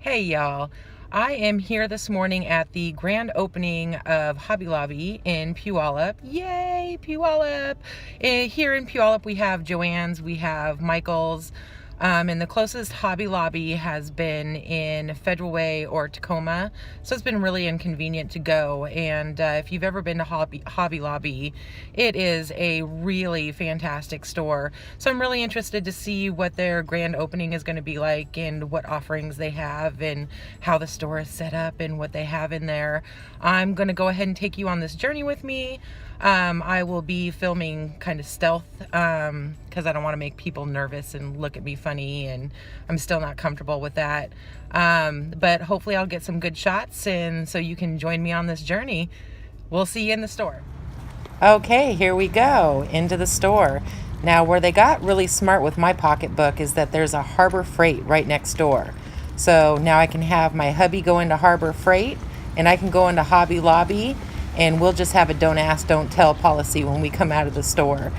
Hey y'all, I am here this morning at the grand opening of Hobby Lobby in Puyallup. Yay, Puyallup! Here in Puyallup we have Joann's, we have Michael's, and the closest Hobby Lobby has been in Federal Way or Tacoma, so it's been really inconvenient to go. And if you've ever been to Hobby Lobby, it is a really fantastic store. So I'm really interested to see what their grand opening is going to be like and what offerings they have and how the store is set up and what they have in there. I'm going to go ahead and take you on this journey with me. I will be filming kind of stealth because I don't want to make people nervous and look at me funny, and I'm still not comfortable with that. But hopefully I'll get some good shots, and so you can join me on this journey. We'll see you in the store. Okay, here we go into the store. Now, where they got really smart with my pocketbook is that there's a Harbor Freight right next door. So now I can have my hubby go into Harbor Freight and I can go into Hobby Lobby, and we'll just have a don't ask, don't tell policy when we come out of the store.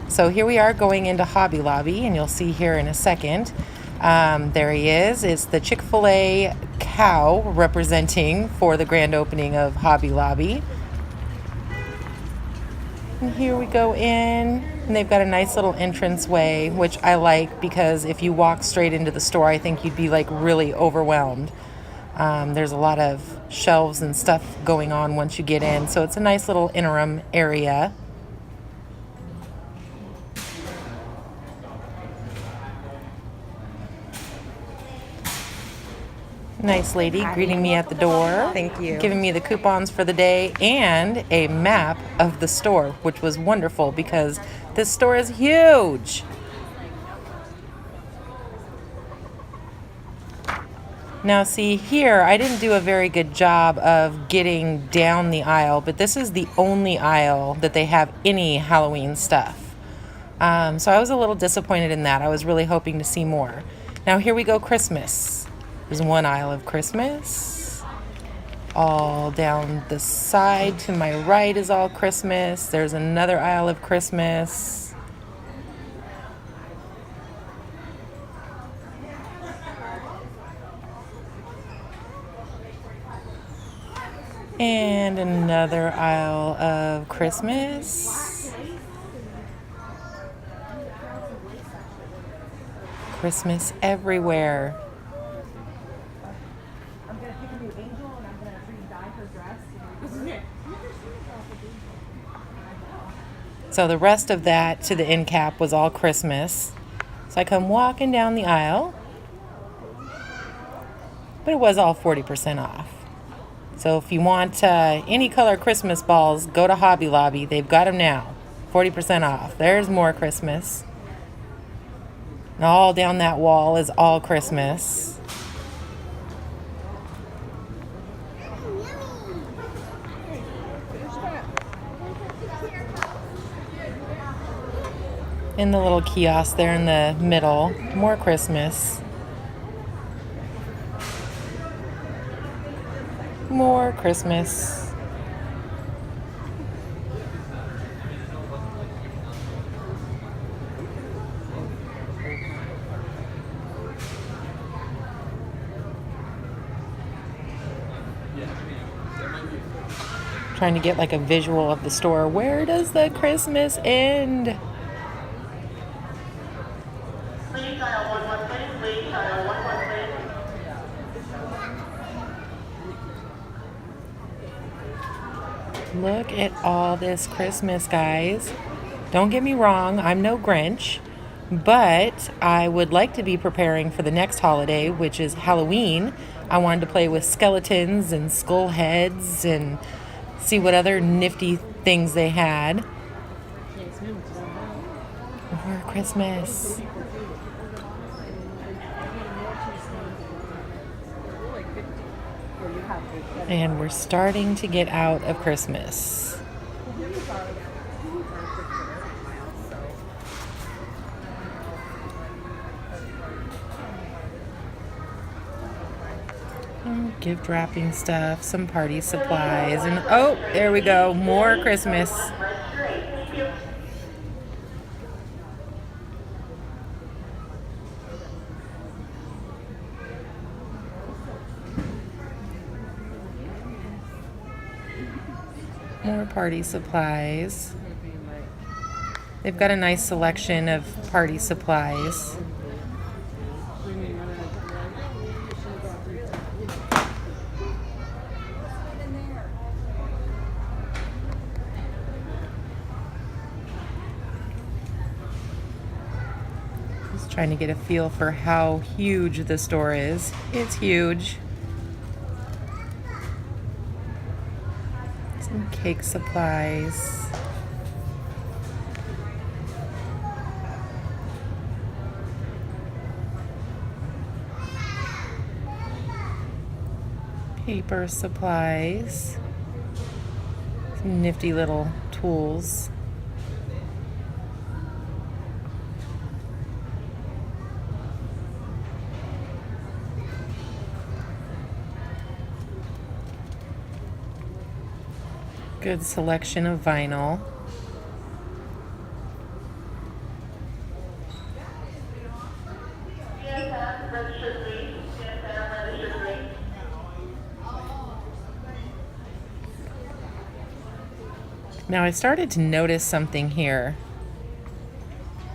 So here we are going into Hobby Lobby, and you'll see here in a second. There he is. It's the Chick-fil-A cow representing for the grand opening of Hobby Lobby. And here we go in, and they've got a nice little entranceway, which I like because if you walk straight into the store, I think you'd be like really overwhelmed. There's a lot of shelves and stuff going on once you get in, so it's a nice little interim area. Nice lady greeting me at the door. Thank you. Giving me the coupons for the day and a map of the store, which was wonderful because this store is huge. Now see here, I didn't do a very good job of getting down the aisle, but this is the only aisle that they have any Halloween stuff. So I was a little disappointed in that. I was really hoping to see more. Now here we go, Christmas. There's one aisle of Christmas. All down the side to my right is all Christmas. There's another aisle of Christmas. And another aisle of Christmas. Christmas everywhere. So the rest of that to the end cap was all Christmas. So I come walking down the aisle, but it was all 40% off. So if you want any color Christmas balls, go to Hobby Lobby. They've got them now. 40% off. There's more Christmas. And all down that wall is all Christmas. In the little kiosk there in the middle, more Christmas. More Christmas. Trying to get like a visual of the store. Where does the Christmas end? Please dial 113, please dial 113. Look at all this Christmas, guys. Don't get me wrong, I'm no Grinch, but I would like to be preparing for the next holiday, which is Halloween. I wanted to play with skeletons and skull heads and see what other nifty things they had. For Christmas. And we're starting to get out of Christmas. Gift wrapping stuff, some party supplies, and oh, there we go, more Christmas. More party supplies. They've got a nice selection of party supplies. Just trying to get a feel for how huge the store is. It's huge. Some cake supplies. Paper supplies. Some nifty little tools. Good selection of vinyl. Now I started to notice something here.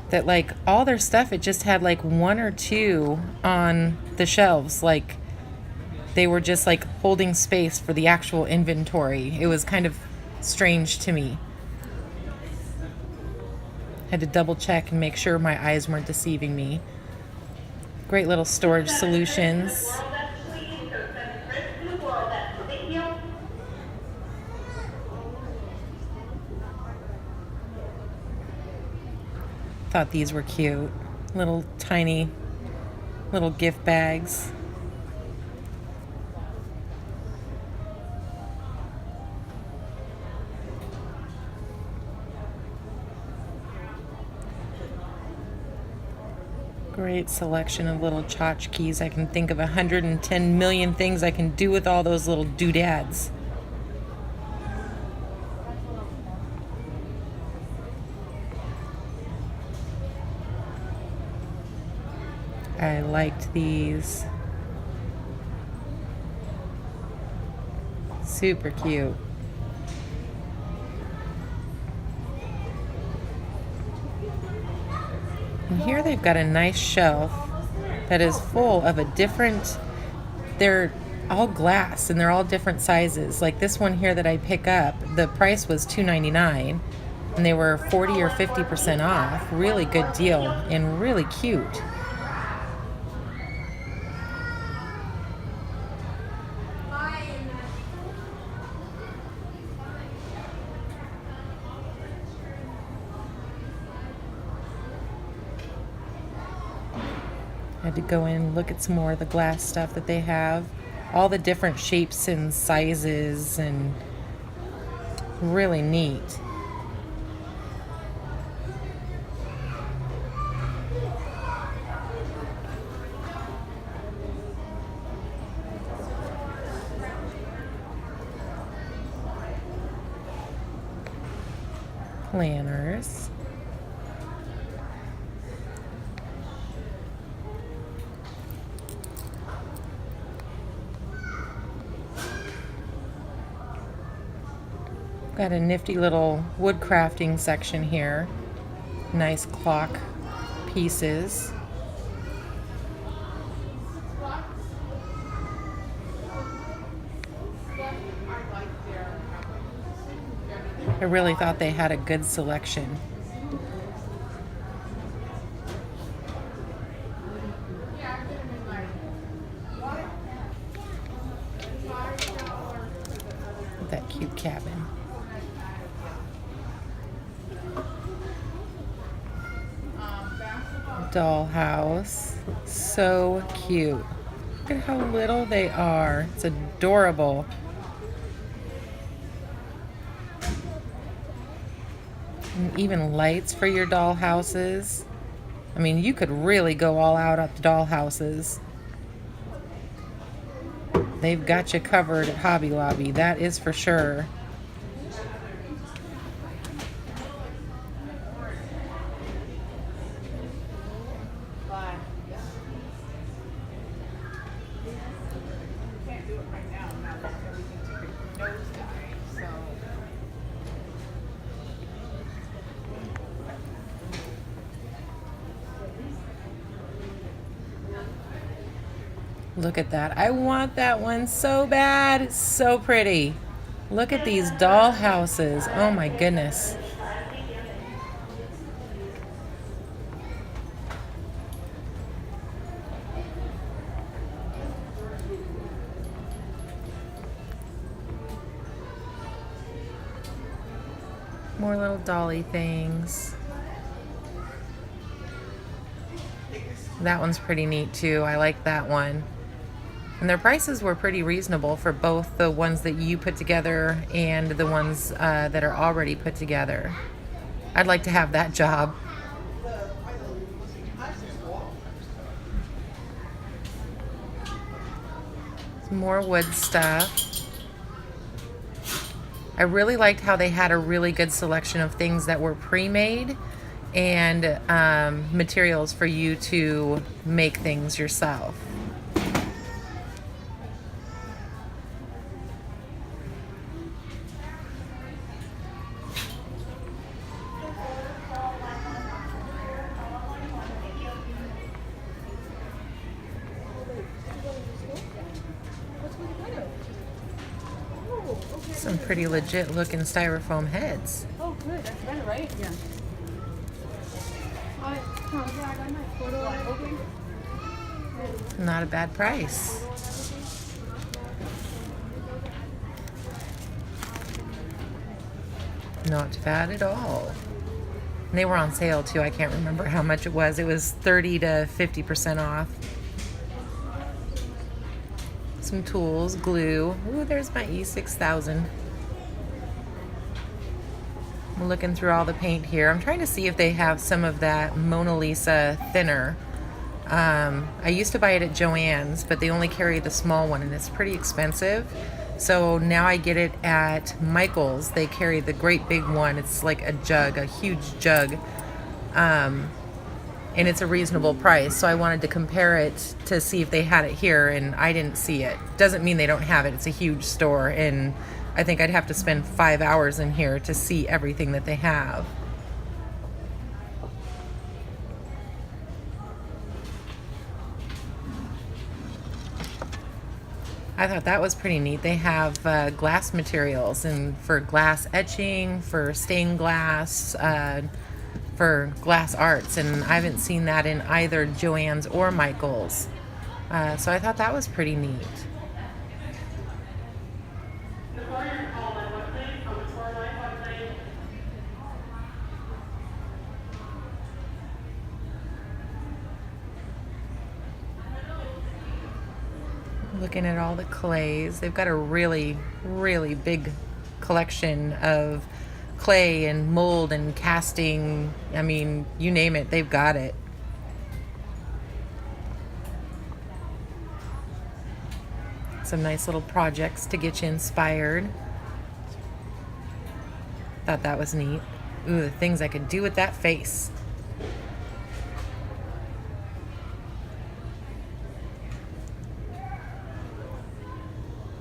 That like all their stuff, it just had like one or two on the shelves. Like they were just like holding space for the actual inventory. It was kind of strange to me. Had to double check and make sure my eyes weren't deceiving me. Great little storage solutions. Thought these were cute. Little tiny little gift bags. Great selection of little tchotchkes. I can think of 110 million things I can do with all those little doodads. I liked these. Super cute. And here they've got a nice shelf that is full of they're all glass and they're all different sizes. Like this one here that I pick up, the price was $2.99 and they were 40 or 50% off. Really good deal and really cute. I had to go in and look at some more of the glass stuff that they have. All the different shapes and sizes and really neat. Planners. Got a nifty little wood crafting section here. Nice clock pieces. I really thought they had a good selection. That cute cabin. Dollhouse. So cute. Look at how little they are. It's adorable. And even lights for your dollhouses. I mean, you could really go all out at the dollhouses. They've got you covered at Hobby Lobby, that is for sure. Look at that. I want that one so bad. It's so pretty. Look at these doll houses. Oh my goodness. More little dolly things. That one's pretty neat too. I like that one. And their prices were pretty reasonable for both the ones that you put together and the ones that are already put together. I'd like to have that job. Some more wood stuff. I really liked how they had a really good selection of things that were pre-made and materials for you to make things yourself. Some pretty legit looking styrofoam heads. Oh, good. That's better, right? Yeah. Not a bad price. Not bad at all. And they were on sale too. I can't remember how much it was. It was 30 to 50% off. Some tools, glue. Ooh, there's my E6000. I'm looking through all the paint here. I'm trying to see if they have some of that Mona Lisa thinner. I used to buy it at Joann's, but they only carry the small one and it's pretty expensive. So now I get it at Michael's. They carry the great big one. It's like a jug, a huge jug. And it's a reasonable price. So I wanted to compare it to see if they had it here, and I didn't see it. Doesn't mean they don't have it. It's a huge store, and I think I'd have to spend 5 hours in here to see everything that they have. I thought that was pretty neat. They have glass materials, and for glass etching, for stained glass, for glass arts, and I haven't seen that in either Joann's or Michael's. So I thought that was pretty neat. Looking at all the clays, they've got a really, really big collection of clay and mold and casting. I mean, you name it, they've got it. Some nice little projects to get you inspired. Thought that was neat. Ooh, the things I could do with that face.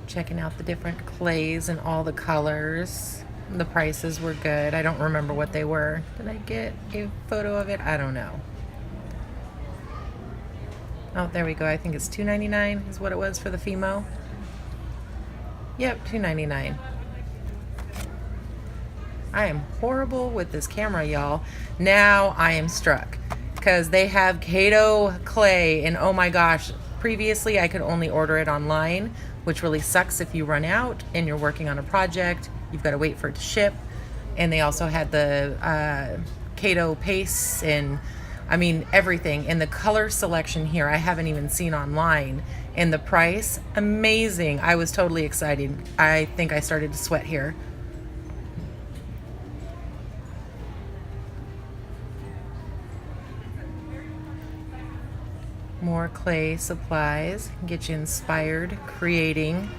Checking out the different clays and all the colors. The prices were good. I don't remember what they were. Did I get a photo of it? I don't know. Oh, there we go. I think it's $2.99 is what it was for the Fimo. Yep, $2.99. I am horrible with this camera, y'all. Now I am struck because they have Kato clay, and oh my gosh, previously I could only order it online, which really sucks if you run out and you're working on a project. You've got to wait for it to ship. And they also had the Kato pastes and I mean everything. And the color selection here I haven't even seen online. And the price, amazing. I was totally excited. I think I started to sweat here. More clay supplies, get you inspired, creating.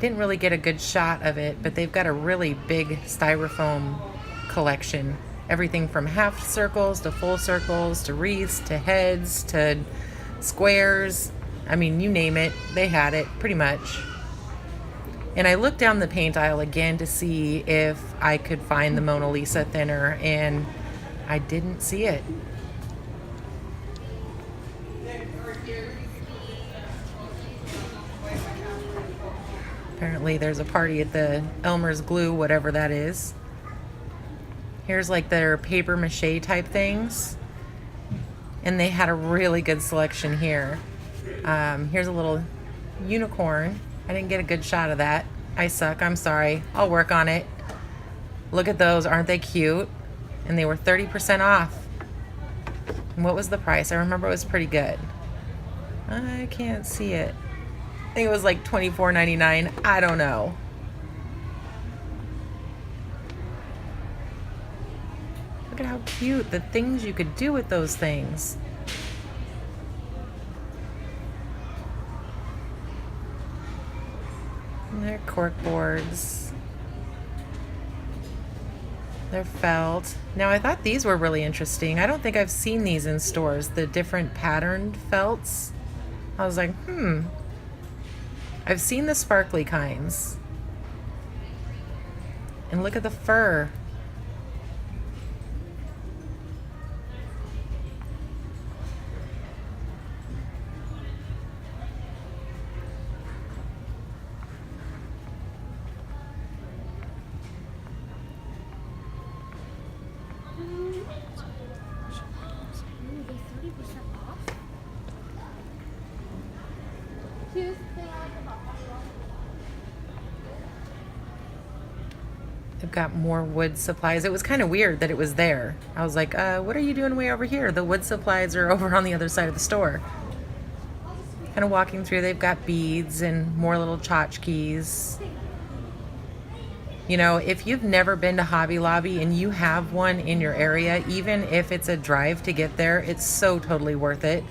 Didn't really get a good shot of it, but they've got a really big styrofoam collection. Everything from half circles to full circles to wreaths to heads to squares. I mean, you name it, they had it pretty much. And I looked down the paint aisle again to see if I could find the Mona Lisa thinner, and I didn't see it. Apparently there's a party at the Elmer's Glue, whatever that is. Here's like their paper mache type things. And they had a really good selection here. Here's a little unicorn. I didn't get a good shot of that. I suck, I'm sorry. I'll work on it. Look at those, aren't they cute? And they were 30% off. And what was the price? I remember it was pretty good. I can't see it. I think it was like $24.99. I don't know. Look at how cute the things you could do with those things. And they're cork boards. They're felt. Now I thought these were really interesting. I don't think I've seen these in stores, the different patterned felts. I was like, I've seen the sparkly kinds. And look at the fur. They've got more wood supplies. It was kind of weird that it was there. I was like, what are you doing way over here? The wood supplies are over on the other side of the store. Kind of walking through, they've got beads and more little tchotchkes. You know, if you've never been to Hobby Lobby and you have one in your area, even if it's a drive to get there, it's so totally worth it.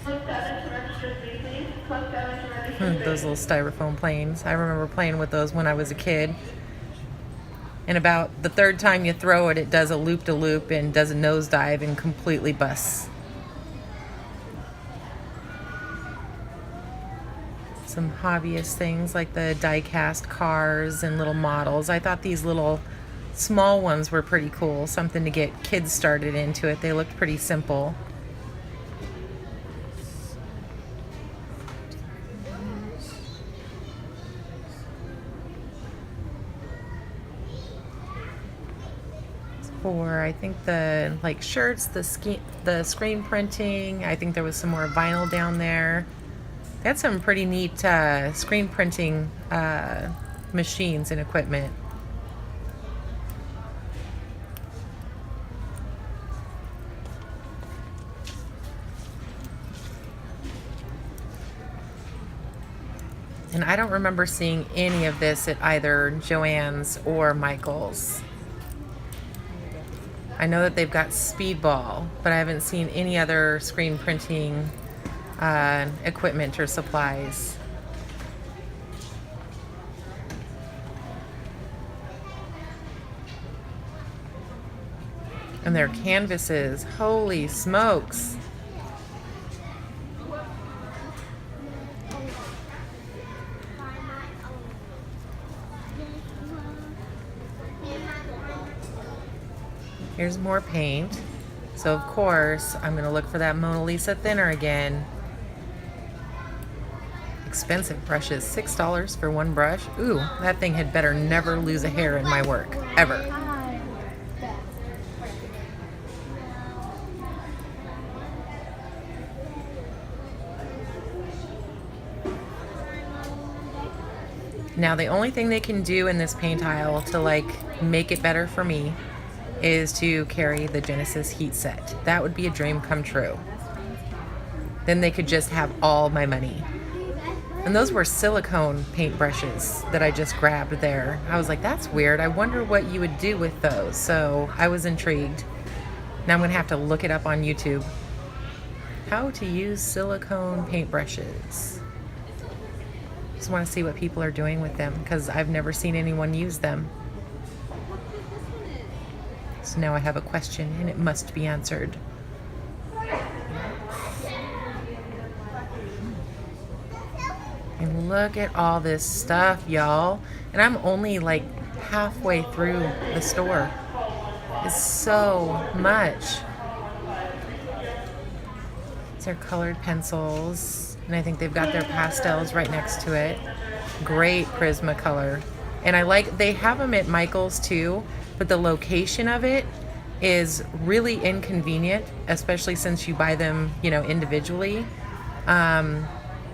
Those little styrofoam planes. I remember playing with those when I was a kid. And about the third time you throw it, it does a loop-de-loop and does a nosedive and completely busts. Some hobbyist things like the die-cast cars and little models. I thought these little small ones were pretty cool. Something to get kids started into it. They looked pretty simple. For I think the like shirts, the screen printing. I think there was some more vinyl down there. They had some pretty neat screen printing machines and equipment. And I don't remember seeing any of this at either Joann's or Michael's. I know that they've got Speedball, but I haven't seen any other screen printing equipment or supplies. And their canvases, holy smokes. Here's more paint. So of course, I'm gonna look for that Mona Lisa thinner again. Expensive brushes, $6 for one brush. Ooh, that thing had better never lose a hair in my work, ever. Now the only thing they can do in this paint aisle to like make it better for me is to carry the Genesis heat set. That would be a dream come true. Then they could just have all my money. And those were silicone paint brushes that I just grabbed there. I was like, that's weird. I wonder what you would do with those. So I was intrigued. Now I'm gonna have to look it up on YouTube. How to use silicone paint brushes. Just wanna see what people are doing with them because I've never seen anyone use them. So now I have a question and it must be answered. And look at all this stuff, y'all. And I'm only like halfway through the store. It's so much. These are colored pencils. And I think they've got their pastels right next to it. Great Prismacolor. And I like, they have them at Michael's too, but the location of it is really inconvenient, especially since you buy them, you know, individually.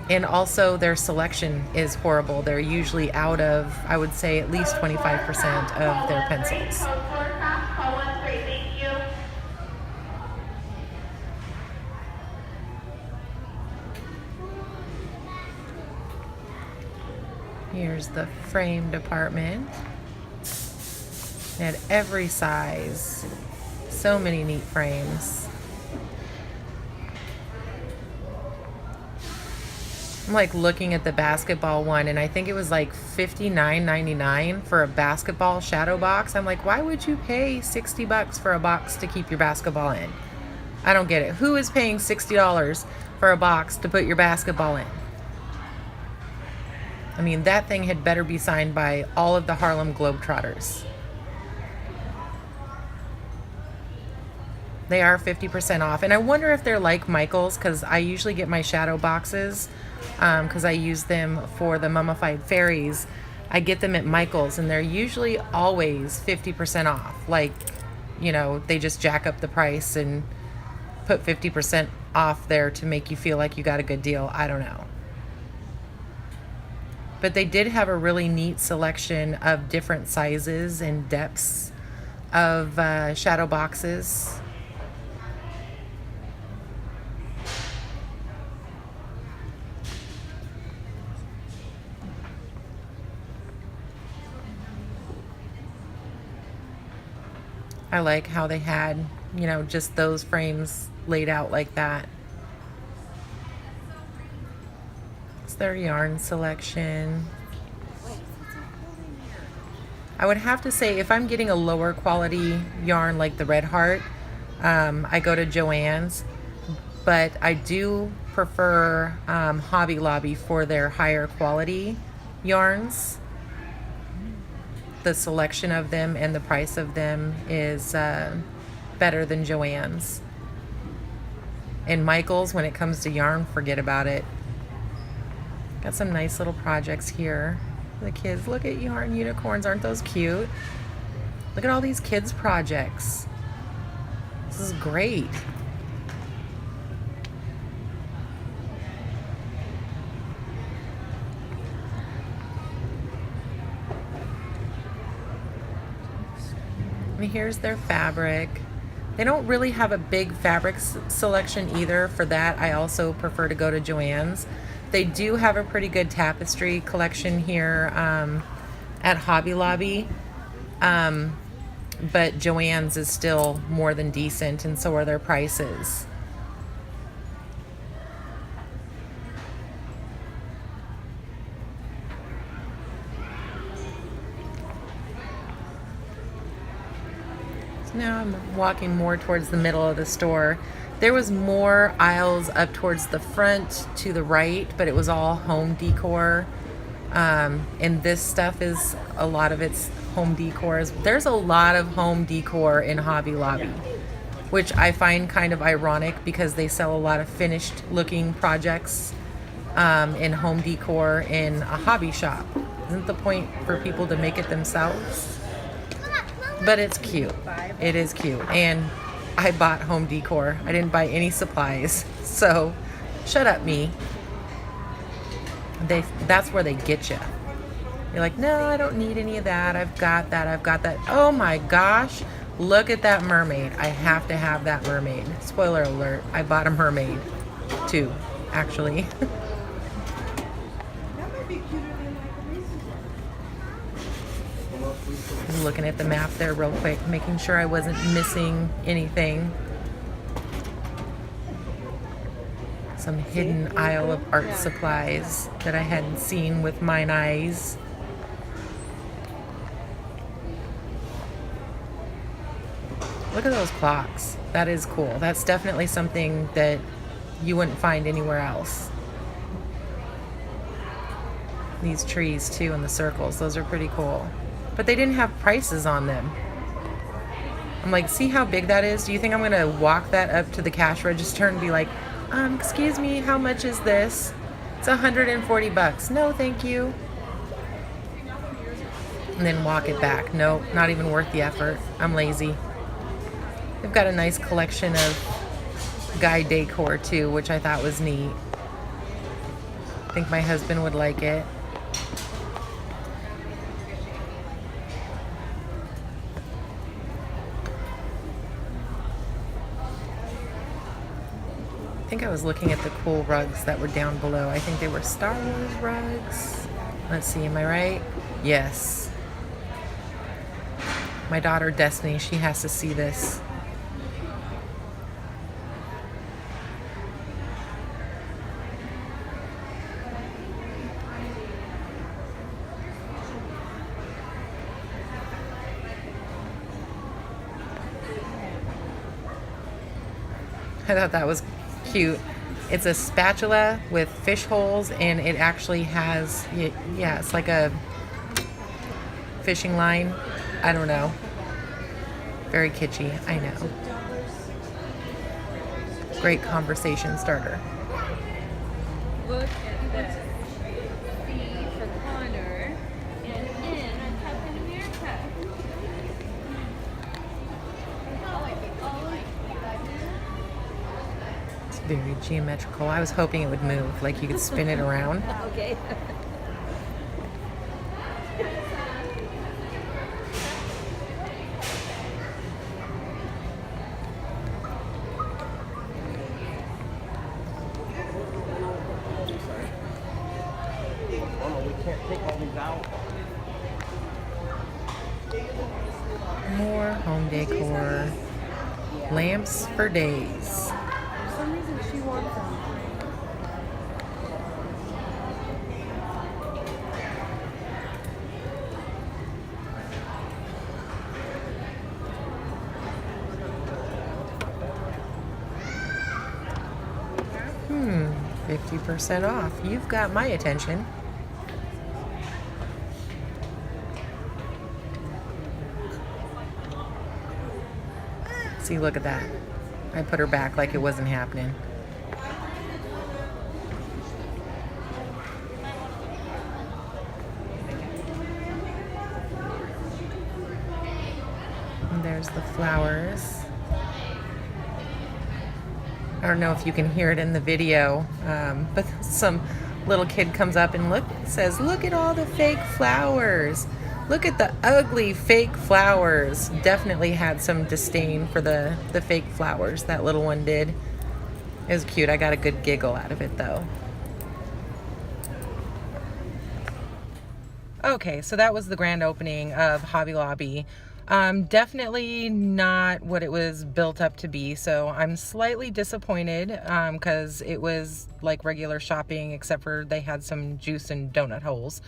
And also their selection is horrible. They're usually out of, I would say, at least 25% of their pencils. Here's the frame department. At every size. So many neat frames. I'm like looking at the basketball one, and I think it was like $59.99 for a basketball shadow box. I'm like, why would you pay $60 for a box to keep your basketball in? I don't get it. Who is paying $60 for a box to put your basketball in? I mean, that thing had better be signed by all of the Harlem Globetrotters. They are 50% off. And I wonder if they're like Michael's, because I usually get my shadow boxes because I use them for the mummified fairies. I get them at Michael's, and they're usually always 50% off. Like, you know, they just jack up the price and put 50% off there to make you feel like you got a good deal. I don't know. But they did have a really neat selection of different sizes and depths of shadow boxes. I like how they had, you know, just those frames laid out like that. It's their yarn selection. I would have to say, if I'm getting a lower quality yarn like the Red Heart, I go to Joann's, but I do prefer Hobby Lobby for their higher quality yarns. The selection of them and the price of them is better than Joann's. And Michael's, when it comes to yarn, forget about it. Got some nice little projects here. The kids, look at yarn unicorns. Aren't those cute? Look at all these kids projects. This is great. And here's their fabric. They don't really have a big fabric selection either. For that, I also prefer to go to Joann's. They do have a pretty good tapestry collection here at Hobby Lobby. But Joann's is still more than decent, and so are their prices. Now I'm walking more towards the middle of the store. There was more aisles up towards the front to the right, but it was all home decor. And this stuff is, a lot of it's home decor. There's a lot of home decor in Hobby Lobby, which I find kind of ironic because they sell a lot of finished looking projects in home decor in a hobby shop. Isn't the point for people to make it themselves? But it's cute. It is cute. And I bought home decor. I didn't buy any supplies. So, shut up, me. That's where they get you. You're like, no, I don't need any of that. I've got that. I've got that. Oh my gosh. Look at that mermaid. I have to have that mermaid. Spoiler alert. I bought a mermaid. Two, actually. I'm looking at the map there real quick, making sure I wasn't missing anything. Some hidden aisle of art supplies that I hadn't seen with mine eyes. Look at those clocks. That is cool. That's definitely something that you wouldn't find anywhere else. These trees too in the circles, those are pretty cool. But they didn't have prices on them. I'm like, see how big that is? Do you think I'm gonna walk that up to the cash register and be like, excuse me, how much is this? It's 140 bucks. No, thank you. And then walk it back. Nope, not even worth the effort. I'm lazy. They've got a nice collection of guy decor too, which I thought was neat. I think my husband would like it. I think I was looking at the cool rugs that were down below. I think they were Star Wars rugs. Let's see, am I right? Yes. My daughter Destiny, she has to see this. I thought that was cute. It's a spatula with fish holes, and it actually has, yeah, it's like a fishing line. I don't know. Very kitschy, I know. Great conversation starter. Look at this. C for Connor and N on Captain America. It's very geometrical. I was hoping it would move, like you could spin it around. Okay. More home decor. Lamps for days. For some reason she wants them. Hmm, 50% off. You've got my attention. See, look at that. I put her back like it wasn't happening. And there's the flowers. I don't know if you can hear it in the video, but some little kid comes up and says, "Look at all the fake flowers. Look at the ugly fake flowers." Definitely had some disdain for the fake flowers, that little one did. It was cute. I got a good giggle out of it though. Okay, so that was the grand opening of Hobby Lobby. Definitely not what it was built up to be, so I'm slightly disappointed because it was like regular shopping, except for they had some juice and donut holes.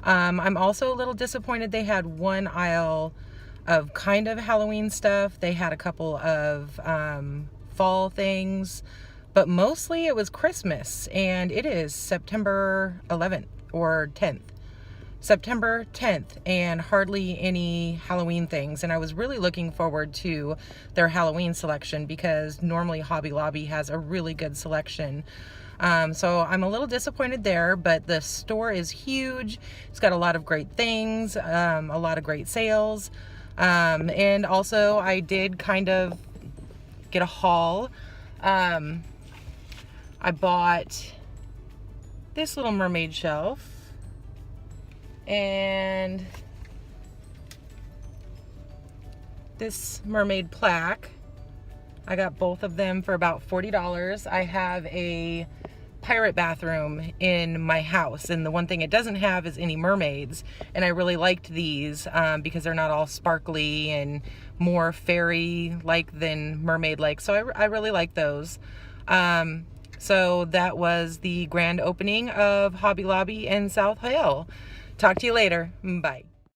I'm also a little disappointed they had one aisle of kind of Halloween stuff. They had a couple of fall things, but mostly it was Christmas, and it is September 11th or 10th. September 10th, and hardly any Halloween things. And I was really looking forward to their Halloween selection because normally Hobby Lobby has a really good selection. So I'm a little disappointed there, but the store is huge. It's got a lot of great things, a lot of great sales. And also I did kind of get a haul. I bought this little mermaid shelf and this mermaid plaque. I got both of them for about $40. I have a pirate bathroom in my house, and the one thing it doesn't have is any mermaids, and I really liked these because they're not all sparkly and more fairy like than mermaid like, so I really like those. So that was the grand opening of Hobby Lobby in South Hill. Talk to you later. Bye.